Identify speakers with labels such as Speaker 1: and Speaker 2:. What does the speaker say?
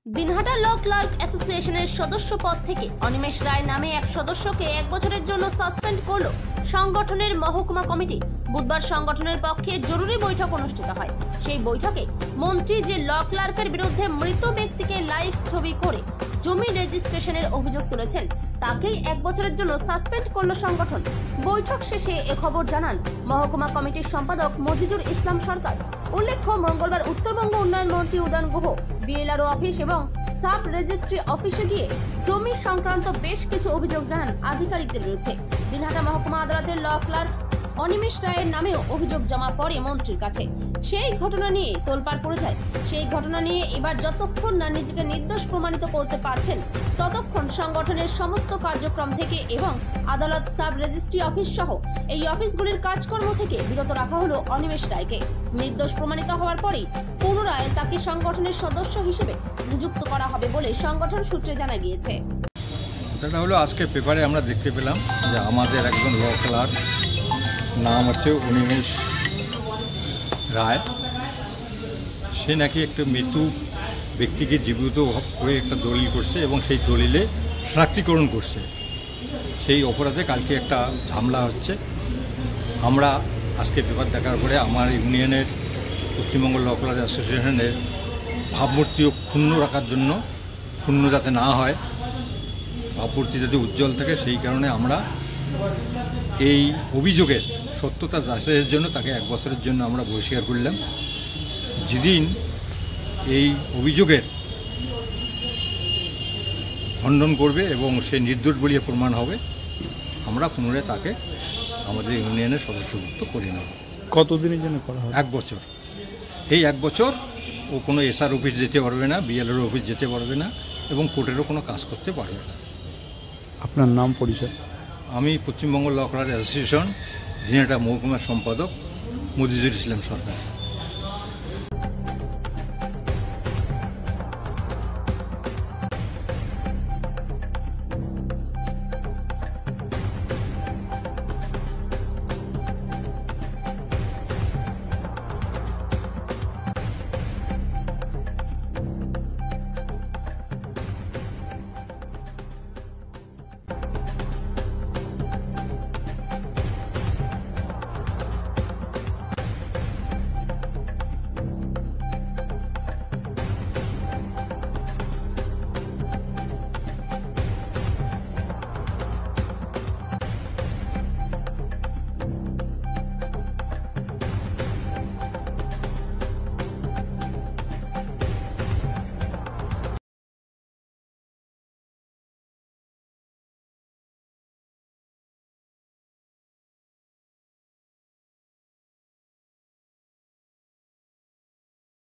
Speaker 1: দিনহাটা ল clerk অ্যাসোসিয়েশনের সদস্য পদ থেকে অনিমেষ রায় নামে এক সদস্যকে 1 বছরের জন্য সাসপেন্ড করল সংগঠনের মহকুমা কমিটি। বুধবার সংগঠনের পক্ষে জরুরি বৈঠক অনুষ্ঠিত হয়। সেই বৈঠকে মন্ত্রী যে ল ক্লার্কের বিরুদ্ধে মৃত ব্যক্তিকে লাইভ ছবি করে জমি রেজিস্ট্রেশনের অভিযোগ তুলেছেন তাকেই 1 বছরের জন্য সাসপেন্ড করল সংগঠন। বৈঠক শেষে এ খবর জানান মহকুমা কমিটির সম্পাদক মজিজুর ইসলাম সরকার। উল্লেখ্য, মঙ্গলবার উত্তরবঙ্গ উন্নয়ন মন্ত্রী উদয়ন গুহ বিএলআরও অফিস এবং সাব রেজিস্ট্রি অফিসে গিয়ে জমি সংক্রান্ত বেশ কিছু অভিযোগ জানান আধিকারিকদের বিরুদ্ধে। দিনহাটা মহকুমা আদালতের ল ক্লার্ক অনিমেষ রায়ের নামেও অভিযোগ জমা পড়ে মন্ত্রীর কাছে। সেই ঘটনা নিয়ে তোলপাড় পড়ে যায়। সেই ঘটনা নিয়ে এবার যতক্ষণ না নিজেকে নির্দোষ প্রমাণিত করতে পারছেন ততক্ষণ সংগঠনের সমস্ত কার্যক্রম থেকে এবং আদালত, সাব রেজিস্ট্রি অফিস সহ এই অফিসগুলির কাজকর্ম থেকে বিরত রাখা হলো অনিমেষ রায়কে। নির্দোষ প্রমাণিত হওয়ার পরেই পুনরায় তাকে সংগঠনের সদস্য হিসেবে নিযুক্ত করা হবে বলে সংগঠন সূত্রে জানা গিয়েছে।
Speaker 2: এটা হলো আজকে পেপারে আমরা দেখতে পেলাম যে আমাদের একজন ল ক্লার্ক, নাম হচ্ছে অনিমেষ রায়, সে নাকি একটা মৃত্যু ব্যক্তিকে জীবিত করে একটা দলিল করছে এবং সেই দলিলে শনাক্তিকরণ করছে। সেই অপরাধে কালকে একটা ঝামেলা হচ্ছে। আমরা আজকে পেপার দেখার পরে আমার ইউনিয়নের পশ্চিমবঙ্গ ল ক্লার্ক অ্যাসোসিয়েশনের ভাবমূর্তিও ক্ষুণ্ণ রাখার জন্য, ক্ষুণ্ণ যাতে না হয়, ভাবমূর্তি যাতে উজ্জ্বল থাকে, সেই কারণে আমরা এই অভিযোগের সত্যতা যাচাইয়ের জন্য তাকে 1 বছরের জন্য আমরা বহিষ্কার করলাম। যেদিন এই অভিযোগের খণ্ডন করবে এবং সে নির্দোষ বলিয়ে প্রমাণ হবে, আমরা পুনরায় তাকে আমাদের ইউনিয়নের সদস্যভুক্ত করে নেব।
Speaker 3: কতদিনের জন্য করা হবে?
Speaker 2: 1 বছর। এই 1 বছর ও কোনো এসআর অফিস যেতে পারবে না, বিএলআর অফিস যেতে পারবে না এবং কোর্টেরও কোনো কাজ করতে পারবে না।
Speaker 3: আপনার নাম, পরিচয়?
Speaker 2: আমি Paschimbanga law clerk association Dinhata মহকুমার সম্পাদক মজিজুর ইসলাম সরকার।